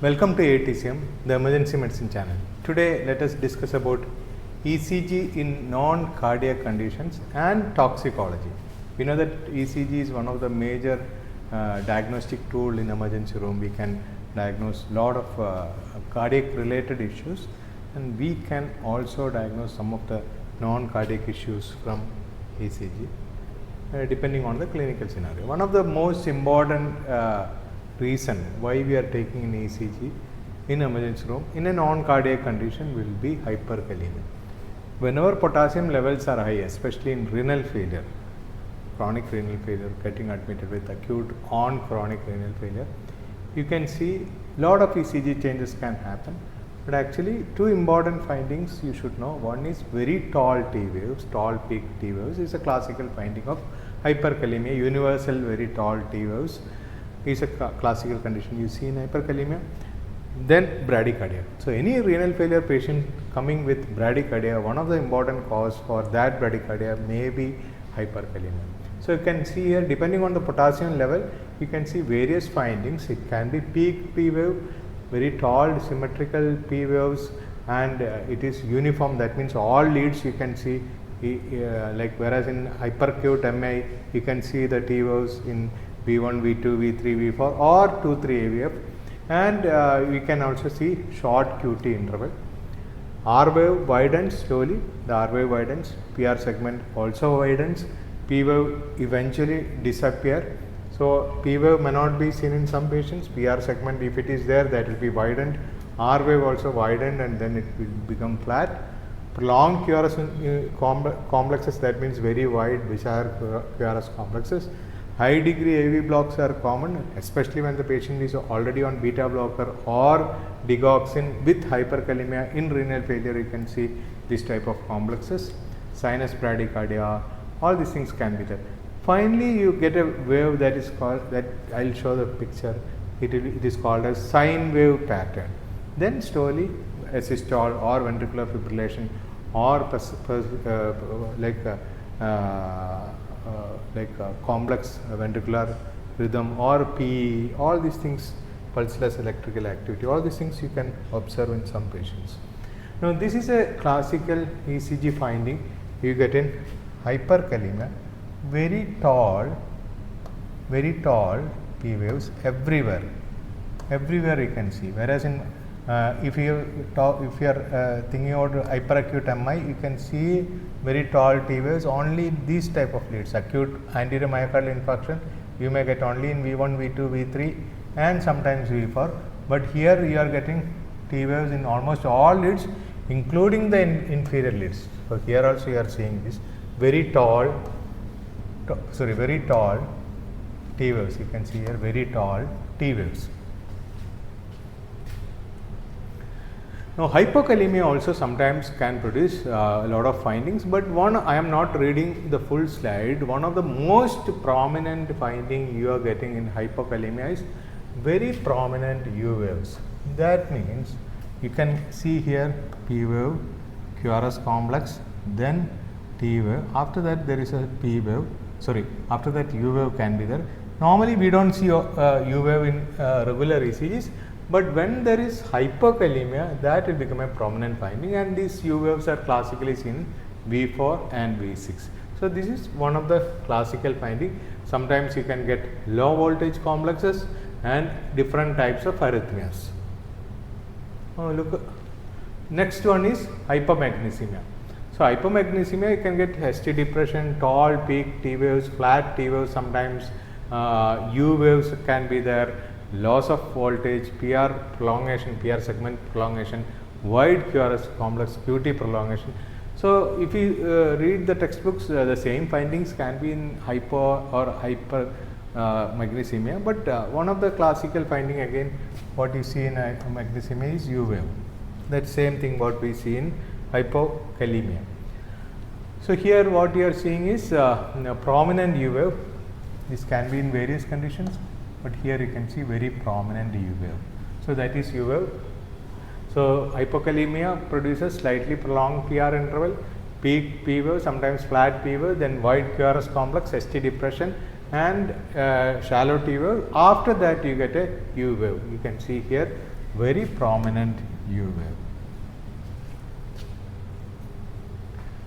Welcome to AETCM, the emergency medicine channel. Today let us discuss about ECG in non-cardiac conditions and toxicology. We know that ECG is one of the major diagnostic tool in emergency room. We can diagnose lot of cardiac related issues, and we can also diagnose some of the non-cardiac issues from ECG depending on the clinical scenario. One of the most important reason why we are taking an ECG in emergency room in a non-cardiac condition will be hyperkalemia. Whenever potassium levels are high, especially in renal failure, chronic renal failure, getting admitted with acute on chronic renal failure, you can see lot of ECG changes can happen. But actually two important findings you should know. One is very tall T waves, tall peak T waves is a classical finding of hyperkalemia. Universal very tall T waves is a classical condition you see in hyperkalemia. Then bradycardia. So any renal failure patient coming with bradycardia, one of the important cause for that bradycardia may be hyperkalemia. So you can see here, depending on the potassium level, you can see various findings. It can be peak P wave, very tall symmetrical P waves, and it is uniform. That means all leads you can see, like whereas in hyperacute MI you can see the T waves in V1, V2, V3, V4 or 2-3 AVF, and we can also see short QT interval. R wave widens slowly, the R wave widens, PR segment also widens, P wave eventually disappear. So P wave may not be seen in some patients, PR segment if it is there, that will be widened, R wave also widened, and then it will become flat. Prolonged QRS complexes, that means very wide bizarre QRS complexes. High degree AV blocks are common, especially when the patient is already on beta blocker or digoxin with hyperkalemia. In renal failure you can see this type of complexes. Sinus bradycardia, all these things can be there. Finally you get a wave that is called, that I will show the picture, it is called as sine wave pattern. Then slowly systole or ventricular fibrillation or complex ventricular rhythm or PE, all these things, pulseless electrical activity, all these things you can observe in some patients. Now this is a classical ECG finding you get in hyperkalemia, very tall P waves everywhere you can see, whereas in if you are thinking about hyperacute MI, you can see very tall T waves only these type of leads. Acute anterior myocardial infarction you may get only in V1, V2, V3 and sometimes V4, but here you are getting T waves in almost all leads, including the inferior leads. So here also you are seeing this very tall T waves. You can see here very tall T waves. Now hypokalemia also sometimes can produce a lot of findings, but one, I am not reading the full slide. One of the most prominent finding you are getting in hypokalemia is very prominent U waves. That means you can see here P wave, QRS complex, then T wave. After that there is a P wave. After that U wave can be there. Normally we don't see U wave in regular ECGs. But when there is hypokalemia, that will become a prominent finding, and these U waves are classically seen in V4 and V6. So this is one of the classical finding. Sometimes you can get low voltage complexes and different types of arrhythmias. Look, next one is hypomagnesemia. So hypomagnesemia, you can get ST depression, tall peak T waves, flat T waves, sometimes U waves can be there. Loss of voltage, PR prolongation, PR segment prolongation, wide QRS complex, QT prolongation. So if you read the textbooks, the same findings can be in hypo or hypermagnesemia, but one of the classical finding again what you see in hypomagnesemia is U wave. That same thing what we see in hypokalemia. So here what you are seeing is prominent U wave. This can be in various conditions, but here you can see very prominent U wave. So that is U wave. So hypokalemia produces slightly prolonged PR interval, peak P wave, sometimes flat P wave, then wide QRS complex, ST depression, and shallow T wave. After that you get a U wave. You can see here very prominent U wave.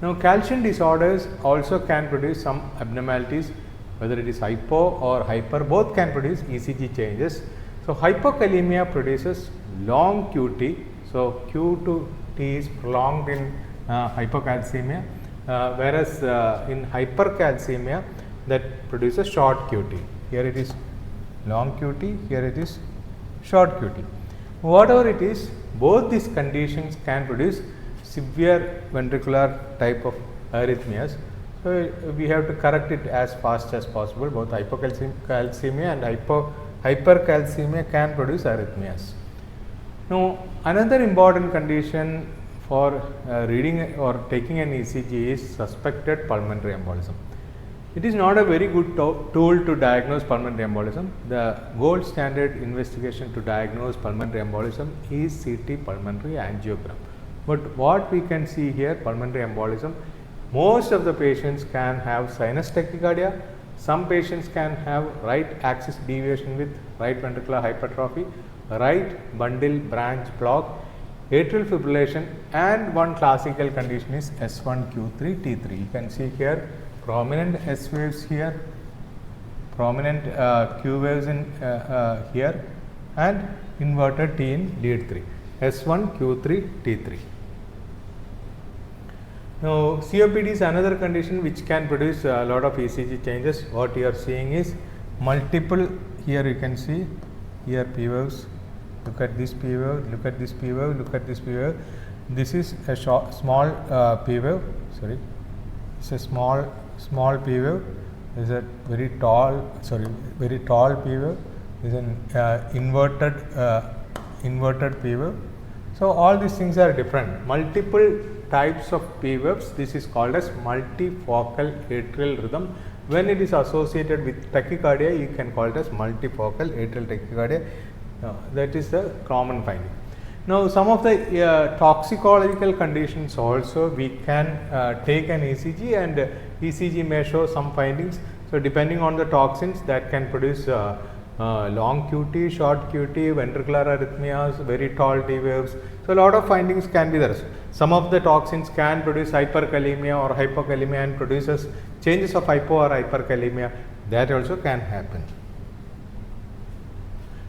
Now, calcium disorders also can produce some abnormalities, whether it is hypo or hyper, both can produce ECG changes. So, hypokalemia produces long QT. So, Q to T is prolonged in hypocalcemia, whereas in hypercalcemia that produces short QT. Here it is long QT, here it is short QT. Whatever it is, both these conditions can produce severe ventricular type of arrhythmias. So, we have to correct it as fast as possible. Both hypocalcemia and hypercalcemia can produce arrhythmias. Now, another important condition for reading or taking an ECG is suspected pulmonary embolism. It is not a very good tool to diagnose pulmonary embolism. The gold standard investigation to diagnose pulmonary embolism is CT pulmonary angiogram. But what we can see here, pulmonary embolism, most of the patients can have sinus tachycardia. Some patients can have right axis deviation with right ventricular hypertrophy, right bundle branch block, atrial fibrillation, and one classical condition is S1Q3T3. You can see here prominent S waves here, prominent Q waves in here, and inverted T in lead 3, S1Q3T3. Now, COPD is another condition which can produce a lot of ECG changes. What you are seeing is multiple, here you can see here P waves, look at this P wave, look at this P wave, look at this P wave. This is a small P wave, sorry, it's a small P wave, is a very tall P wave, is an inverted P wave. So, all these things are different, multiple types of P waves. This is called as multifocal atrial rhythm. When it is associated with tachycardia, you can call it as multifocal atrial tachycardia. That is the common finding. Now, some of the toxicological conditions also we can take an ECG, and ECG may show some findings. So, depending on the toxins that can produce long QT, short QT, ventricular arrhythmias, very tall T waves. So, a lot of findings can be there. Some of the toxins can produce hyperkalemia or hypokalemia and produces changes of hypo or hyperkalemia. That also can happen.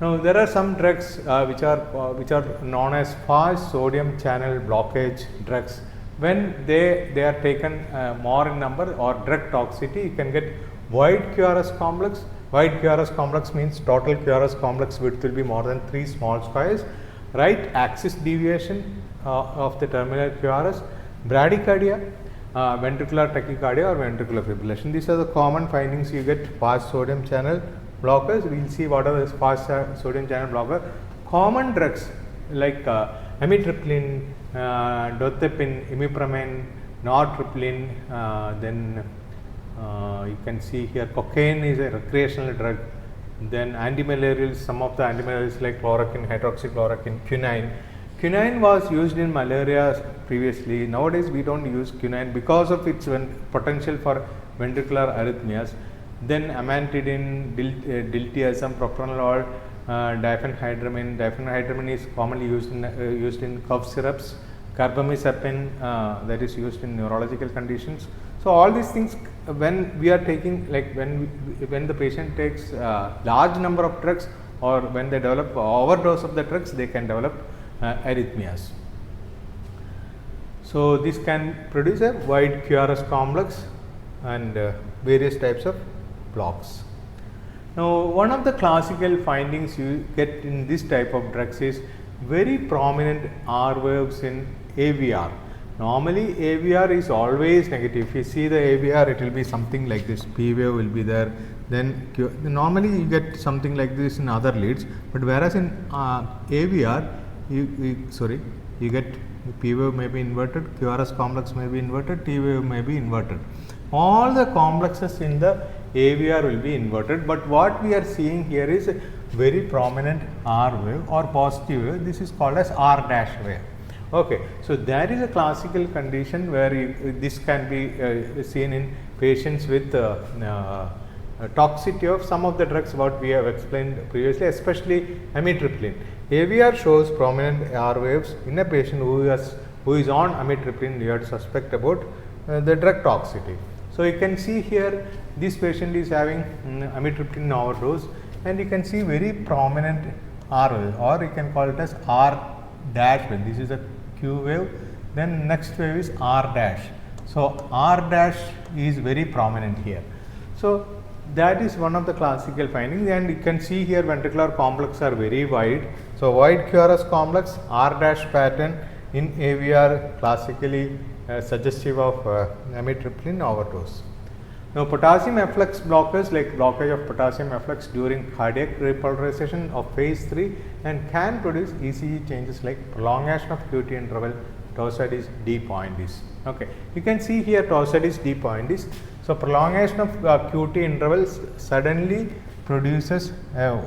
Now, there are some drugs which are known as fast sodium channel blockage drugs. When they are taken more in number or drug toxicity, you can get wide QRS complex. Wide QRS complex means total QRS complex width will be more than 3 small squares. Right axis deviation of the terminal QRS, bradycardia, ventricular tachycardia or ventricular fibrillation. These are the common findings you get fast sodium channel blockers. We will see what are the fast sodium channel blocker. Common drugs like amitriptyline, dothepin, imipramine, nortriptyline, then you can see here cocaine is a recreational drug. Then antimalarials, some of the antimalarials like chloroquine, hydroxychloroquine, quinine. Quinine was used in malaria previously. Nowadays we don't use quinine because of its potential for ventricular arrhythmias. Then amantadine, diltiazem, propranolol, diphenhydramine. Diphenhydramine is commonly used in cough syrups. Carbamazepine, that is used in neurological conditions. So, all these things when we are taking, like when the patient takes large number of drugs or when they develop overdose of the drugs, they can develop arrhythmias. So, this can produce a wide QRS complex and various types of blocks. Now, one of the classical findings you get in this type of drugs is very prominent R waves in AVR. Normally, AVR is always negative. If you see the AVR, it will be something like this. P wave will be there. Then normally you get something like this in other leads, but whereas in AVR, you get P wave may be inverted, QRS complex may be inverted, T wave may be inverted. All the complexes in the AVR will be inverted, but what we are seeing here is a very prominent R wave or positive wave. This is called as R dash wave. Okay, so that is a classical condition where this can be seen in patients with toxicity of some of the drugs what we have explained previously, especially amitriptyline. AVR shows prominent R waves in a patient who is on amitriptyline. You have to suspect about the drug toxicity. So you can see here this patient is having amitriptyline overdose, and you can see very prominent R wave, or you can call it as R dash wave. This is a Q wave, then next wave is R dash. So R dash is very prominent here. So that is one of the classical findings, and you can see here ventricular complex are very wide. So wide QRS complex, R dash pattern in AVR classically suggestive of amitriptyline overdose. Now potassium efflux blockers like blockage of potassium efflux during cardiac repolarization of phase 3 and can produce ECG changes like prolongation of QT interval, Torsades D pointis. Okay, you can see here Torsades D pointis. So prolongation of QT intervals suddenly produces a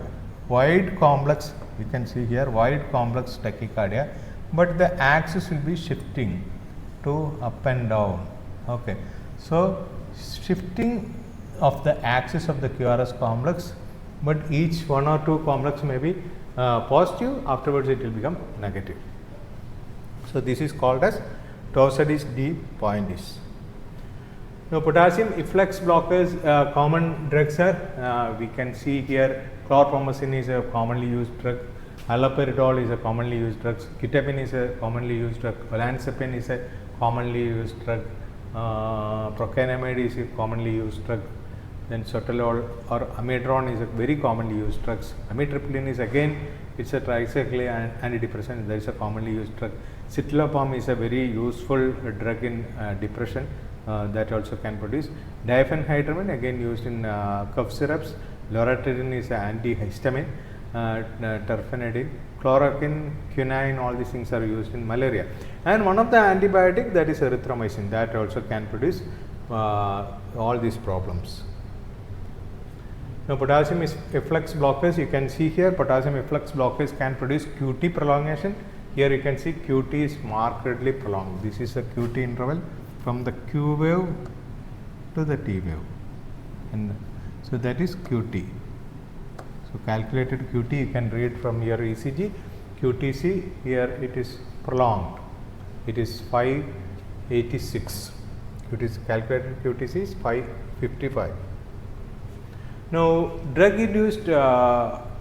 wide complex. You can see here wide complex tachycardia, but the axis will be shifting to up and down. Okay, so shifting of the axis of the QRS complex, but each one or two complex may be positive, afterwards it will become negative. So this is called as Torsades D pointis. Now potassium efflux blockers, common drugs are, we can see here chlorpromazine is a commonly used drug, haloperidol is a commonly used drug, quetiapine is a commonly used drug, olanzapine is a commonly used drug, procainamide is a commonly used drug, then sotalol or amidron is a very commonly used drugs. Amitriptyline is again, it's a tricyclic antidepressant, that is a commonly used drug. Citalopram is a very useful drug in depression, that also can produce. Diphenhydramine again used in cough syrups. Loratadine is an antihistamine. Terfenadine, chloroquine, quinine, all these things are used in malaria. And one of the antibiotic, that is erythromycin, that also can produce all these problems. Now potassium efflux blockers, you can see here potassium efflux blockers can produce QT prolongation. Here you can see QT is markedly prolonged. This is a QT interval from the Q wave to the T wave, and so that is QT. So calculated QT you can read from your ECG. QTC here it is prolonged. It is 586. It is calculated QTC is 555. Now drug induced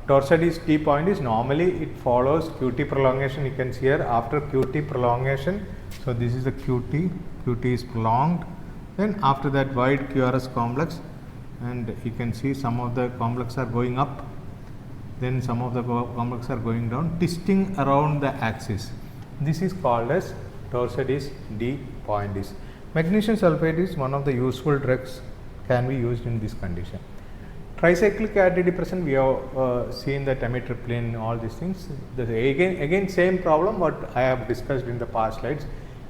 Torsades T point is normally it follows QT prolongation. You can see here after QT prolongation. So this is the QT. QT is prolonged. Then after that wide QRS complex, and you can see some of the complex are going up, then some of the complex are going down, twisting around the axis. This is called as Torsades D pointis. Magnesium sulfate is one of the useful drugs, can be used in this condition. Tricyclic antidepressant, we have seen that amitriptyline, all these things. Again same problem what I have discussed in the past slides.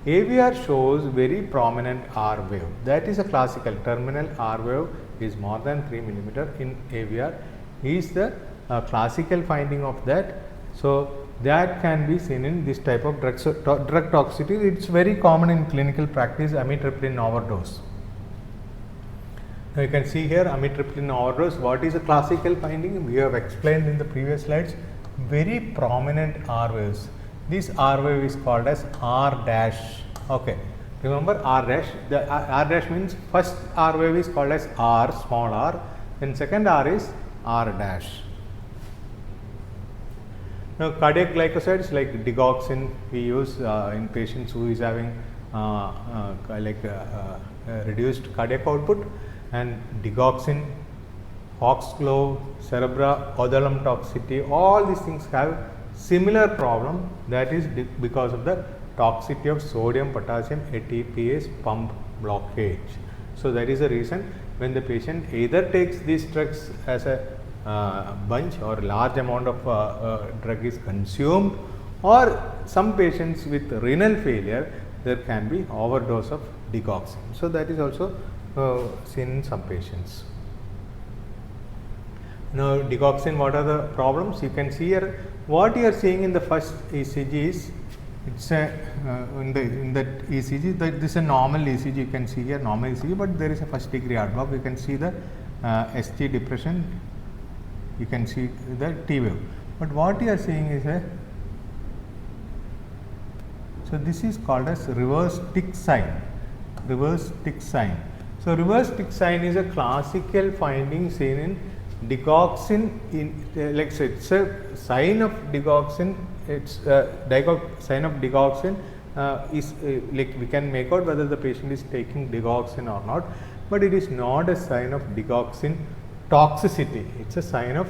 AVR shows very prominent R wave. That is a classical terminal R wave is more than 3 millimeter in AVR is the classical finding of that. So that can be seen in this type of drug toxicity. It's very common in clinical practice, amitriptyline overdose. Now you can see here amitriptyline overdose. What is a classical finding? We have explained in the previous slides. Very prominent R waves. This R wave is called as R dash. Okay, remember R dash. The R dash means first R wave is called as R, small r, then second R is R dash. Now cardiac glycosides like digoxin we use in patients who is having reduced cardiac output, and digoxin, Foxglove, cerebra, odolum toxicity, all these things have similar problem, that is because of the toxicity of sodium potassium ATPase pump blockage. So that is the reason when the patient either takes these drugs as a bunch or large amount of drug is consumed, or some patients with renal failure there can be overdose of digoxin. So that is also seen in some patients. Now digoxin, what are the problems? You can see here what you are seeing in the first ECG is it's a in that ECG that this is a normal ECG. You can see here normal ECG, but there is a first degree heart block. You can see the ST depression, you can see the T wave. But what you are seeing is so this is called as reverse tick sign. Reverse tick sign. So reverse tick sign is a classical finding seen in digoxin. Like say it's a sign of digoxin. It's sign of digoxin is like we can make out whether the patient is taking digoxin or not, but it is not a sign of digoxin toxicity. It's a sign of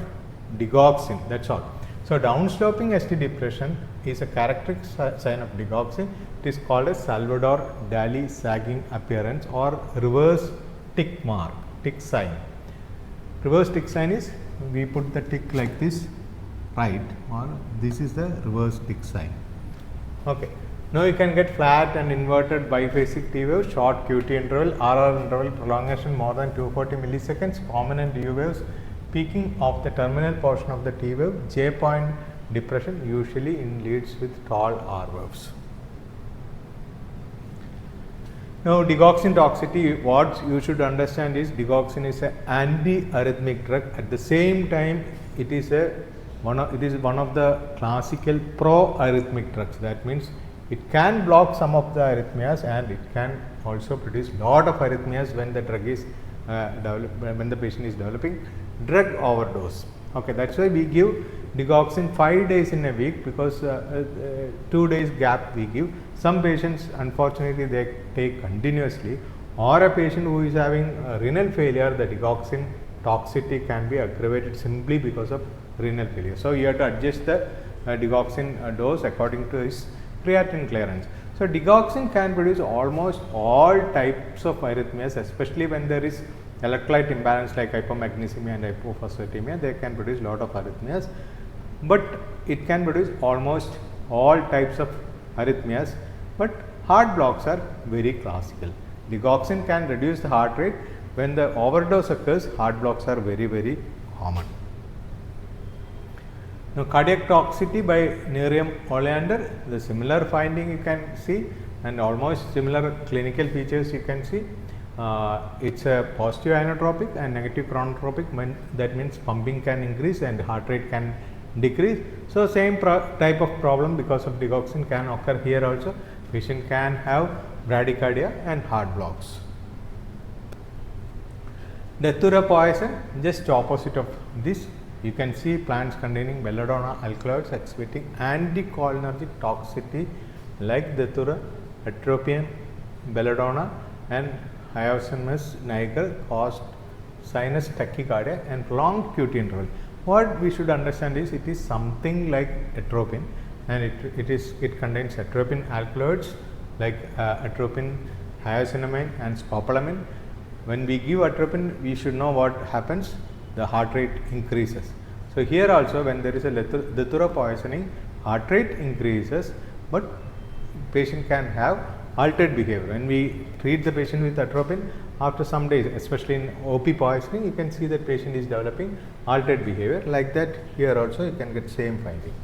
digoxin. That's all. So downsloping ST depression is a characteristic sign of digoxin. It is called as Salvador Dali sagging appearance or reverse tick mark, tick sign. Reverse tick sign is we put the tick like this, right, or this is the reverse tick sign. Okay. Now you can get flat and inverted biphasic T wave, short QT interval, RR interval, prolongation more than 240 milliseconds, prominent U waves, peaking of the terminal portion of the T wave, J point depression usually in leads with tall R waves. Now digoxin toxicity, what you should understand is digoxin is an anti-arrhythmic drug. At the same time, it is one of the classical pro-arrhythmic drugs. That means it can block some of the arrhythmias and it can also produce lot of arrhythmias when the drug is when the patient is developing drug overdose. Okay, that's why we give digoxin 5 days in a week, because 2 days gap we give. Some patients unfortunately they take continuously, or a patient who is having renal failure, the digoxin toxicity can be aggravated simply because of renal failure. So you have to adjust the digoxin dose according to his creatinine clearance. So digoxin can produce almost all types of arrhythmias, especially when there is electrolyte imbalance like hypomagnesemia and hypophosphatemia. They can produce lot of arrhythmias, but it can produce almost all types of arrhythmias. But heart blocks are very classical. Digoxin can reduce the heart rate. When the overdose occurs, heart blocks are very, very common. Now cardiac toxicity by Nerium oleander, the similar finding you can see and almost similar clinical features you can see. It's a positive inotropic and negative chronotropic. That means pumping can increase and heart rate can decrease. So same type of problem because of digoxin can occur here also. Patient can have bradycardia and heart blocks. Datura poison, just opposite of this. You can see plants containing belladonna alkaloids exhibiting anticholinergic toxicity like datura, atropine, belladonna and hyoscyamus niger cause sinus tachycardia and prolonged QT interval. What we should understand is it is something like atropine, and it contains atropine alkaloids like atropine, hyoscyamine and scopolamine. When we give atropine, we should know what happens. The heart rate increases. So here also when there is a datura poisoning, heart rate increases, but patient can have altered behavior. When we treat the patient with atropine, after some days, especially in OP poisoning, you can see that patient is developing altered behavior. Like that here also you can get same finding.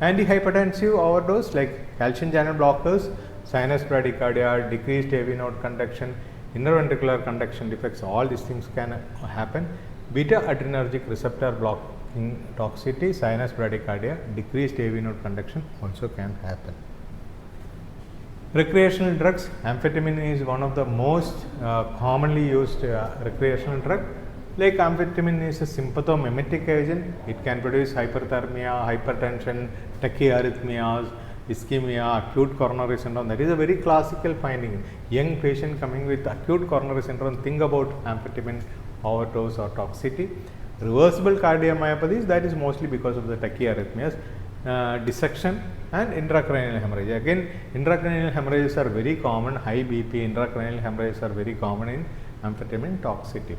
Antihypertensive overdose like calcium channel blockers, sinus bradycardia, decreased AV node conduction, interventricular conduction defects, all these things can happen. Beta adrenergic receptor blocking toxicity, sinus bradycardia, decreased AV node conduction also can happen. Recreational drugs, amphetamine is one of the most commonly used recreational drug. Like amphetamine is a sympathomimetic agent. It can produce hyperthermia, hypertension, tachyarrhythmias, ischemia, acute coronary syndrome. That is a very classical finding. Young patient coming with acute coronary syndrome, think about amphetamine overdose or toxicity. Reversible cardiomyopathies, that is mostly because of the tachyarrhythmias. Dissection and intracranial hemorrhage. Again, intracranial hemorrhages are very common. High BP intracranial hemorrhages are very common in amphetamine toxicity.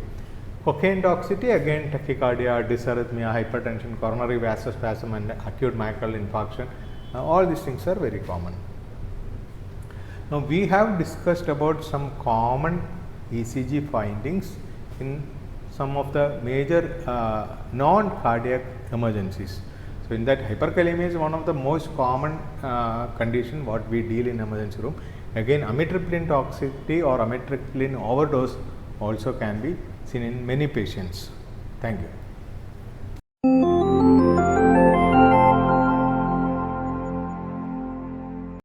Cocaine toxicity, again tachycardia, dysarrhythmia, hypertension, coronary vasospasm and acute myocardial infarction. All these things are very common. Now we have discussed about some common ECG findings in some of the major non-cardiac emergencies. So in that, hyperkalemia is one of the most common condition what we deal in emergency room. Again, amitriptyline toxicity or amitriptyline overdose also can be seen in many patients. Thank you.